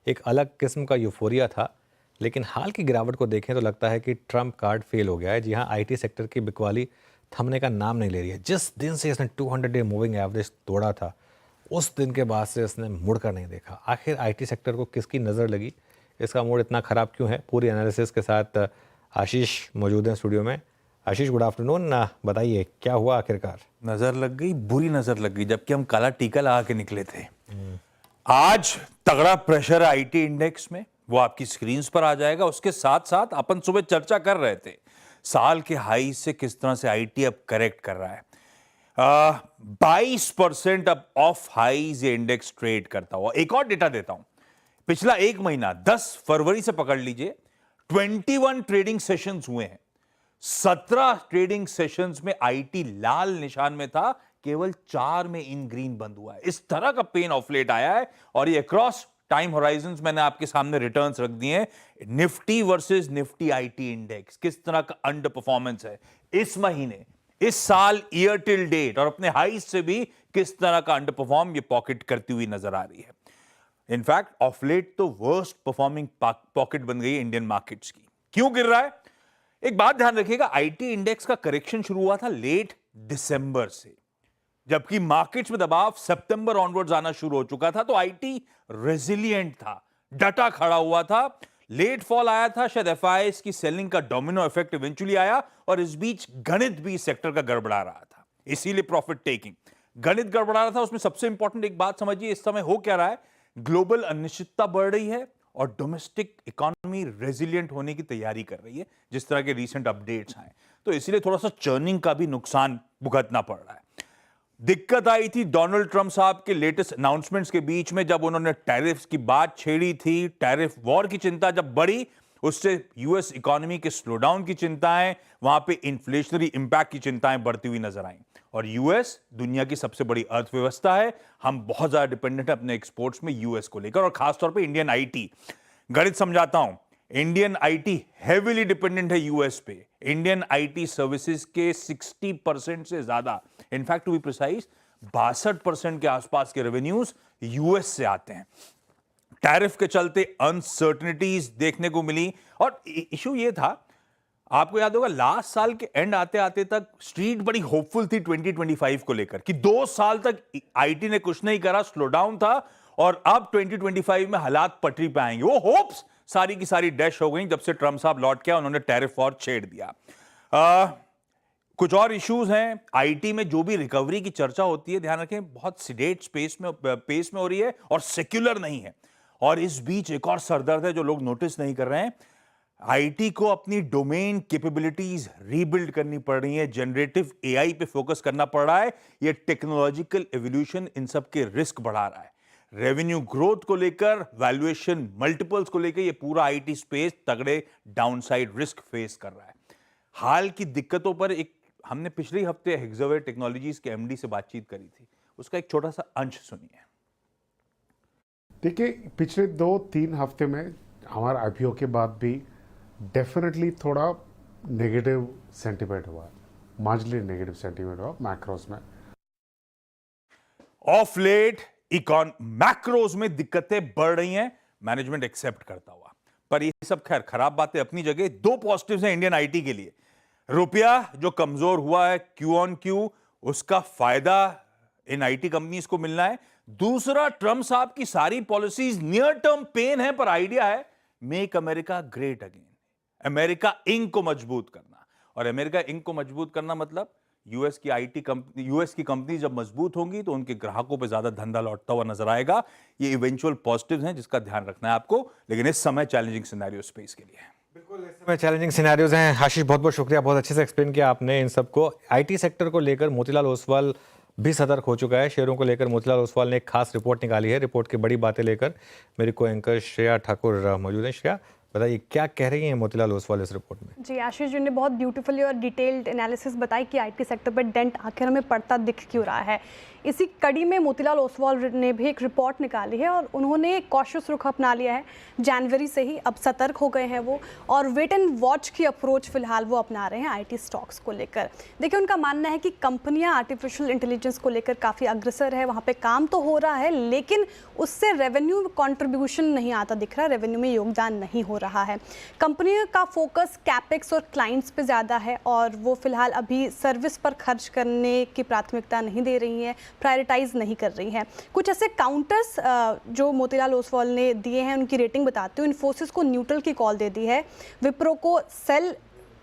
एक अलग किस्म का यूफोरिया था। लेकिन हाल की गिरावट को देखें तो लगता है कि ट्रम्प कार्ड फेल हो गया है। जी हाँ, आईटी सेक्टर की बिकवाली थमने का नाम नहीं ले रही है। जिस दिन से इसने 200 डे मूविंग एवरेज तोड़ा था, उस दिन के बाद से इसने मुड़कर नहीं देखा। आखिर आईटी सेक्टर को किसकी नज़र लगी, इसका मूड इतना ख़राब क्यों है? पूरी एनालिसिस के साथ आशीष मौजूद हैं स्टूडियो में। आशीष, गुड आफ्टरनून। बताइए क्या हुआ आखिरकार? नजर लग गई, बुरी नजर लग गई, जबकि हम काला टीका लगा के निकले थे। आज तगड़ा प्रेशर है आईटी इंडेक्स में, वो आपकी स्क्रीन पर आ जाएगा। उसके साथ साथ अपन सुबह चर्चा कर रहे थे साल के हाई से किस तरह से आईटी अब करेक्ट कर रहा है। 22% अब ऑफ हाईज ये इंडेक्स ट्रेड करता हुआ। एक और डेटा देता हूं, पिछला एक महीना 10 फरवरी से पकड़ लीजिए, 21 ट्रेडिंग सेशंस हुए हैं। 17 ट्रेडिंग सेशंस में आईटी लाल निशान में था, केवल 4 में इन ग्रीन बंद हुआ है। इस तरह का पेन ऑफ लेट आया है और ये अक्रॉस टाइम होराइजंस मैंने आपके सामने रिटर्न्स रख दिए हैं। Nifty versus Nifty IT index किस तरह का अंडर परफॉर्मेंस है इस महीने, इस साल, ईयर टिल डेट, और अपने हाई से भी किस तरह का अंडर परफॉर्म ये पॉकेट करती हुई नजर आ रही है। इनफैक्ट ऑफ लेट तो वर्स्ट परफॉर्मिंग पॉकेट बन गई है इंडियन मार्केट्स की। क्यों गिर रहा है? एक बात ध्यान रखिएगा, आईटी इंडेक्स का करेक्शन शुरू हुआ था लेट दिसंबर से, जबकि मार्केट्स में दबाव सितंबर ऑनवर्ड्स आना शुरू हो चुका था। तो आईटी रेजिलिएंट था, डटा खड़ा हुआ था। लेट फॉल आया था, शायद एफआईआईज की सेलिंग का डोमिनो इफेक्ट इवेंचुअली आया, और इस बीच गणित भी सेक्टर का गड़बड़ा रहा था, इसीलिए प्रॉफिट टेकिंग। गणित गड़बड़ा रहा था, उसमें सबसे इंपॉर्टेंट एक बात समझिए, इस समय हो क्या रहा है, ग्लोबल अनिश्चितता बढ़ रही है और डोमेस्टिक इकोनॉमी रेजिलिएंट होने की तैयारी कर रही है, जिस तरह के रीसेंट अपडेट्स आए। तो इसीलिए थोड़ा सा चर्निंग का भी नुकसान भुगतना पड़ रहा है। दिक्कत आई थी डोनाल्ड ट्रंप साहब के लेटेस्ट अनाउंसमेंट्स के बीच में, जब उन्होंने टैरिफ्स की बात छेड़ी थी। टैरिफ वॉर की चिंता जब बढ़ी, उससे यूएस इकोनॉमी के स्लोडाउन की चिंताएं, वहां पे इन्फ्लेशनरी इंपैक्ट की चिंताएं बढ़ती हुई नजर आई। और यूएस दुनिया की सबसे बड़ी अर्थव्यवस्था है, हम बहुत ज्यादा डिपेंडेंट है अपने एक्सपोर्ट्स में यूएस को लेकर, और खासतौर पर इंडियन आईटी। गणित समझाता हूं, इंडियन आईटी हेवीली डिपेंडेंट है यूएस पे। इंडियन आईटी सर्विसेज के 60% से ज्यादा, इनफैक्ट टू बी प्रिसाइज 62% के आसपास के रेवेन्यूज यूएस से आते हैं। टैरिफ के चलते अनसर्टेनिटीज देखने को मिली, और इशू ये था, आपको याद होगा लास्ट साल के एंड आते आते तक स्ट्रीट बड़ी होपफुल थी 2025 को लेकर कि 2 साल तक आईटी ने कुछ नहीं करा, स्लोडाउन था, और अब 2025 में हालात पटरी पे आएंगे। वो होप्स सारी की सारी डैश हो गई जब से ट्रंप साहब लौट के उन्होंने टैरिफ वॉर छेड़ दिया। कुछ और इश्यूज हैं आईटी में, जो भी रिकवरी की चर्चा होती है, ध्यान रखें, बहुत सिडेट पेस में हो रही है और सेक्युलर नहीं है। और इस बीच एक और सरदर्द है जो लोग नोटिस नहीं कर रहे हैं, आईटी को अपनी डोमेन कैपेबिलिटीज रीबिल्ड करनी पड़ रही है, जनरेटिव एआई पे फोकस करना पड़ रहा है। ये टेक्नोलॉजिकल एवोल्यूशन इन सब के रिस्क बढ़ा रहा है। रेवेन्यू ग्रोथ को लेकर, वैल्यूएशन मल्टीपल्स को लेकर, ये पूरा आईटी स्पेस तगड़े डाउनसाइड रिस्क फेस कर रहा है। हाल की दिक्कतों पर एक हमने पिछले हफ्ते हेक्सावेयर टेक्नोलॉजीज के एमडी से बातचीत करी थी, उसका एक छोटा सा अंश सुनिए। देखिए, पिछले 2-3 हफ्ते में हमारा आईपीओ के बाद भी डेफिनेटली थोड़ा नेगेटिव सेंटीमेंट हुआ, मार्जिनली नेगेटिव सेंटीमेंट हुआ मैक्रोस में। ऑफ लेट मैक्रोज में दिक्कतें बढ़ रही हैं, मैनेजमेंट एक्सेप्ट करता हुआ, पर ये सब खैर खराब बातें अपनी जगह। 2 पॉजिटिव्स हैं इंडियन आईटी के लिए। रुपया जो कमजोर हुआ है क्यू ऑन क्यू, उसका फायदा इन आईटी कंपनीज को मिलना है। दूसरा, ट्रंप साहब की सारी पॉलिसीज नियर टर्म पेन है, पर आइडिया है make America great again, America Inc को मजबूत करना। और अमेरिका इंक को मजबूत करना मतलब यूएस की आईटी कंपनी, यूएस की कंपनी जब मजबूत होंगी तो उनके ग्राहकों पे ज्यादा धंधा लौटता हुआ नजर आएगा। ये इवेंचुअल पॉजिटिव्स हैं जिसका ध्यान रखना है आपको, लेकिन इस समय चैलेंजिंग सिनेरियो स्पेस के लिए। बिल्कुल, इस समय चैलेंजिंग सिनेरियोज हैं। आशीष, बहुत बहुत शुक्रिया, बहुत अच्छे से एक्सप्लेन किया आपने इन सबको। आईटी सेक्टर को लेकर मोतीलाल ओसवाल भी सतर्क हो चुका है। शेयरों को लेकर मोतीलाल ओसवाल ने एक खास रिपोर्ट निकाली है। रिपोर्ट की बड़ी बातें लेकर मेरे को एंकर श्रेया ठाकुर मौजूद हैं। श्रेया, बताइए क्या कह रही हैं मोतीलाल ओसवाल इस रिपोर्ट में? जी, आशीष जी ने बहुत ब्यूटीफुली और डिटेल्ड एनालिसिस बताई कि आईटी सेक्टर पर डेंट आखिर हमें पड़ता दिख क्यों रहा है। इसी कड़ी में मोतीलाल ओसवाल ने भी एक रिपोर्ट निकाली है और उन्होंने कॉशियस रुख अपना लिया है। जनवरी से ही अब सतर्क हो गए हैं वो, और वेट एंड वॉच की अप्रोच फिलहाल वो अपना रहे हैं आईटी स्टॉक्स को लेकर। देखिए, उनका मानना है कि कंपनियां आर्टिफिशियल इंटेलिजेंस को लेकर काफ़ी अग्रसर है, वहाँ पे काम तो हो रहा है लेकिन उससे रेवेन्यू कंट्रीब्यूशन नहीं आता दिख रहा, रेवेन्यू में योगदान नहीं हो रहा है। कंपनियों का फोकस कैपेक्स और क्लाइंट्स पे ज़्यादा है और वो फिलहाल अभी सर्विस पर खर्च करने की प्राथमिकता नहीं दे रही हैं, प्रायोरिटाइज नहीं कर रही हैं। कुछ ऐसे काउंटर्स जो मोतीलाल ओसवाल ने दिए हैं उनकी रेटिंग बताते हुए इन्फोसिस को न्यूट्रल की कॉल दे दी है, विप्रो को सेल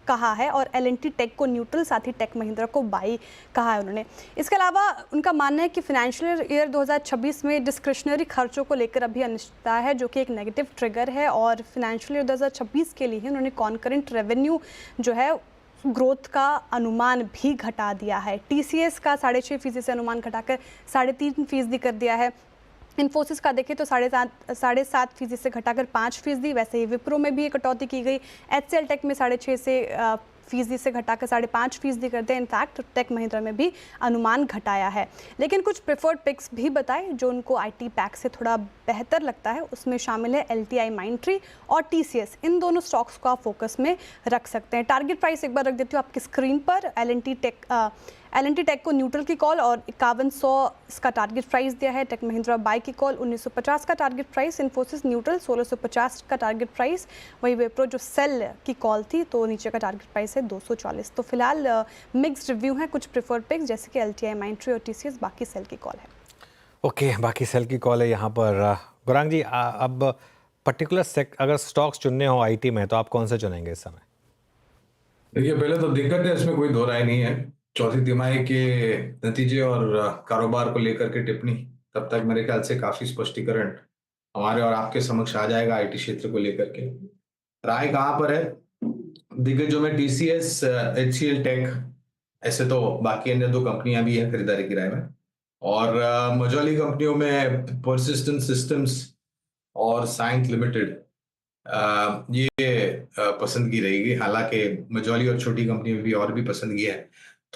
कहा है और एल&टी टेक को न्यूट्रल, साथ ही टेक महिंद्रा को बाई कहा है उन्होंने। इसके अलावा उनका मानना है कि फाइनेंशियल ईयर 2026 में डिस्क्रिशनरी खर्चों को लेकर अभी अनिश्चितता है, जो कि एक नेगेटिव ट्रिगर है, और फाइनेंशियल ईयर 2026 के लिए उन्होंने कॉन्करेंट रेवेन्यू जो है ग्रोथ का अनुमान भी घटा दिया है। टीसीएस का 6.5% से अनुमान घटाकर 3.5% कर दिया है। इन्फोसिस का देखें तो 7.5% से घटाकर 5%। वैसे ही विप्रो में भी एक कटौती की गई। एचसीएल टेक में 6.5% से घटाकर 5.5% कर दिया। इनफैक्ट टेक महिंद्रा में भी अनुमान घटाया है। लेकिन कुछ प्रेफर्ड पिक्स भी बताए जो उनको आईटी पैक से थोड़ा बेहतर लगता है, उसमें शामिल है एलटीआई माइंट्री और टीसीएस। इन दोनों स्टॉक्स को आप फोकस में रख सकते हैं। टारगेट प्राइस एक बार रख देती हूँ आपकी स्क्रीन पर। एल&टी टेक को न्यूट्रल की कॉल और 5100 इसका टारगेट प्राइस दिया है। टेक महिंद्रा बाई की कॉल 1950 का टारगेट प्राइस। इन्फोसिस न्यूट्रल 1650 का टारगेट प्राइस। वही विप्रो जो सेल की कॉल थी तो नीचे का टारगेट प्राइस है 240। तो फिलहाल मिक्स्ड रिव्यू है। कुछ प्रेफर्ड पिक्स जैसे कि एलटीआई माइंट्री और टीसीएस, बाकी सेल की कॉल है। ओके, बाकी सेल की कॉल है यहाँ पर। गौरांग जी, अब पर्टिकुलर अगर स्टॉक्स चुनने हो आईटी में तो आप कौन से चुनेंगे इस समय? देखिए, पहले तो दिक्कत है, इसमें कोई दो राय नहीं है। चौथी तिमाही के नतीजे और कारोबार को लेकर के टिप्पणी, तब तक मेरे ख्याल से काफी स्पष्टीकरण हमारे और आपके समक्ष आ जाएगा आईटी क्षेत्र को लेकर के। राय कहाँ पर है? दिग्गजों में टीसीएस, एचसीएल टेक, ऐसे तो बाकी अन्य दो कंपनियां भी हैं खरीदारी की राय में, और मझौली कंपनियों में परसिस्टेंट सिस्टम्स और साइंस लिमिटेड ये पसंदगी रहेगी। हालांकि मझौली और छोटी कंपनी में भी और भी पसंदगी है।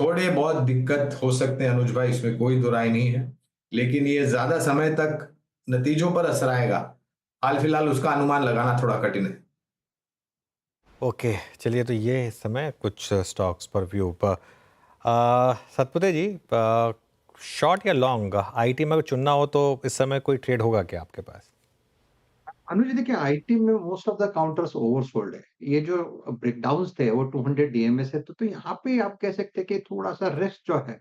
थोड़े बहुत दिक्कत हो सकते हैं अनुज भाई, इसमें कोई दो राय नहीं है, लेकिन ये ज्यादा समय तक नतीजों पर असर आएगा, हाल फिलहाल उसका अनुमान लगाना थोड़ा कठिन है। ओके, चलिए, तो ये इस समय कुछ स्टॉक्स पर व्यू पर। सतपुते जी, शॉर्ट या लॉन्ग आईटी में चुनना हो तो इस समय कोई ट्रेड होगा क्या आपके पास? अनुज जी, देखिए, आईटी में most of the counters oversold है। ये जो ब्रेकडाउन्स थे वो 200 डीएमए से, तो यहाँ पे आप कह सकते हैं कि थोड़ा सा रिस्क जो है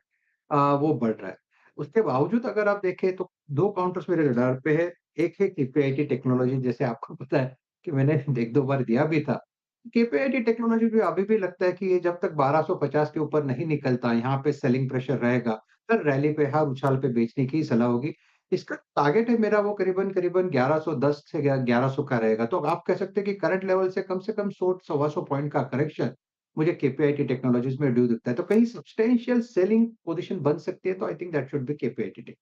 वो बढ़ रहा है। उसके बावजूद अगर आप देखें तो दो काउंटर्स मेरे रडार पे है। एक है केपीआईटी टेक्नोलॉजी, जैसे आपको पता है कि मैंने एक दो बार दिया भी था। केपीआईटी टेक्नोलॉजी भी अभी भी लगता है कि ये जब तक 1250 के ऊपर नहीं निकलता, यहाँ पे सेलिंग प्रेशर रहेगा, फिर रैली पे, हर उछाल पे बेचने की सलाह होगी। इसका टारगेट है मेरा वो करीबन-करीबन 1110 से 1100 का रहेगा। तो आप कह सकते हैं कि करंट लेवल से कम 100 सवा 100 पॉइंट का करेक्शन मुझे केपीआईटी टेक्नोलॉजीज में ड्यू दिखता है। तो कहीं सब्सटैंशियल सेलिंग पोजीशन बन सकती है, तो I think that should be KPIT take.